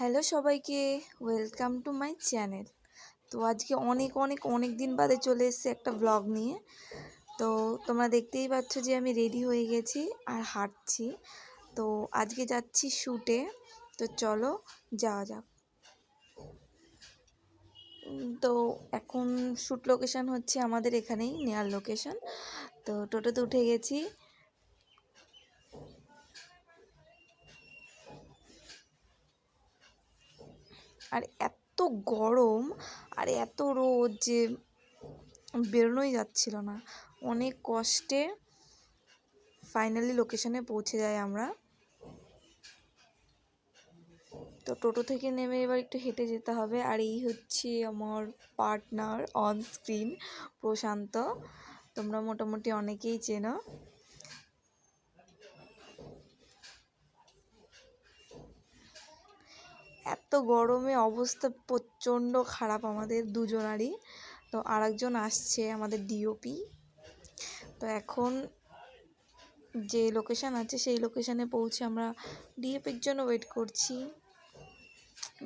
Hello সবাইকে, welcome to my channel. তো আজকে অনেক দিন বাদে চলে এসেছি একটা ব্লগ নিয়ে। তো তোমরা দেখতেই পাচ্ছ যে আমি রেডি হয়ে গেছি আর হাঁটছি। তো আজকে যাচ্ছি শ্যুটে, তো চলো যাওয়া যাক। তো এখন শ্যুট লোকেশান হচ্ছে আমাদের এখানেই, নেয়ার লোকেশান। তো টোটোতে উঠে গেছি। আর এত গরম আর এত রোদ যে বেরোনোই যাচ্ছিল না। অনেক কষ্টে ফাইনালি লোকেশানে পৌঁছে যাই আমরা। তো টোটো থেকে নেমে এবার একটু হেঁটে যেতে হবে। আর এই হচ্ছে আমার পার্টনার অন স্ক্রিন, প্রশান্ত। তোমরা মোটামুটি অনেকেই চেনো। এত গরমে অবস্থা প্রচণ্ড খারাপ আমাদের দুজনারই। তো আরেকজন আসছে আমাদের ডিওপি। তো এখন যে লোকেশান আছে সেই লোকেশানে পৌঁছে আমরা ডিওপির জন্য ওয়েট করছি।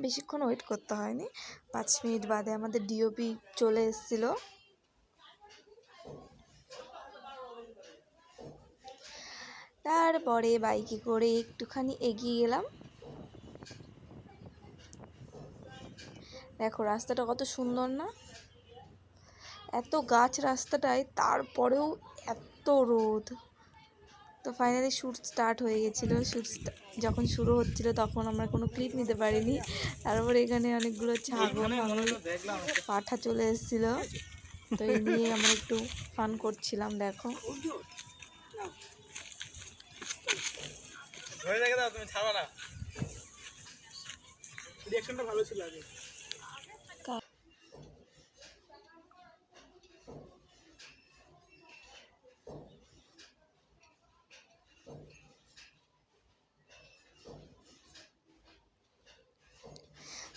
বেশিক্ষণ ওয়েট করতে হয়নি, 5 মিনিট বাদে আমাদের ডিওপি চলে এসেছিল। তারপরে বাইকে করে একটুখানি এগিয়ে গেলাম। দেখো রাস্তাটা কত সুন্দর না, এত গাছ রাস্তাটায়, তারপরেও এত রোদ। তো ফাইনালি শ্যুট স্টার্ট হয়ে গেছিলো। যখন শুরু হচ্ছিলো তখন আমরা কোনো ক্লিপ নিতে পারিনি। তারপরে এখানে অনেকগুলো ছাগল পাঠা চলে এসেছিলো। তো এই নিয়ে আমরা একটু ফান করছিলাম। দেখো ভালো ছিল আগে।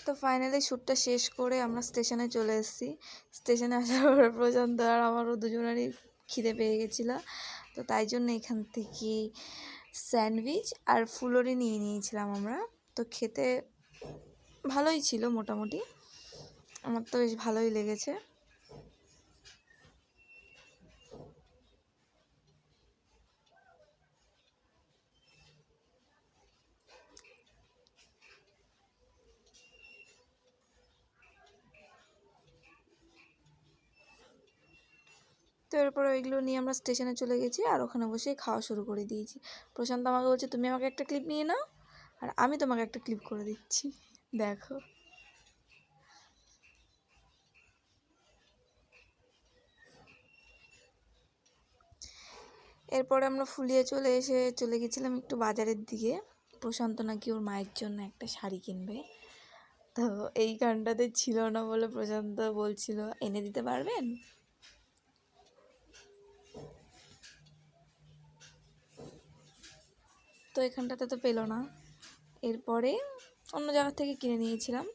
তো ফাইনালি শ্যুটটা শেষ করে আমরা স্টেশনে চলে এসেছি। স্টেশনে আসার পরে প্রশান্ত আর আমারও দুজনেরই খিদে পেয়ে গেছিলো। তো তাই জন্য এখান থেকে স্যান্ডউইচ আর ফুলরি নিয়ে নিয়েছিলাম আমরা। তো খেতে ভালোই ছিল মোটামুটি, আমার তো বেশ ভালোই লেগেছে। তো এরপর ওইগুলো নিয়ে আমরা স্টেশনে চলে গেছি আর ওখানে বসে খাওয়া শুরু করে দিয়েছি। প্রশান্ত আমাকে বলছে তুমি আমাকে একটা ক্লিপ নিয়ে নাও আর আমি তোমাকে একটা ক্লিপ করে দিচ্ছি। দেখো এরপরে আমরা ফুলিয়ে চলে গেছিলাম একটু বাজারের দিকে। প্রশান্ত নাকি ওর মায়ের জন্য একটা শাড়ি কিনবে। তো এই গানটাতে ছিল না বলে প্রশান্ত বলছিল এনে দিতে পারবেন। তো এখানটাতে তো পেলো না, এরপরে অন্য জায়গা থেকে কিনে নিয়েছিলাম।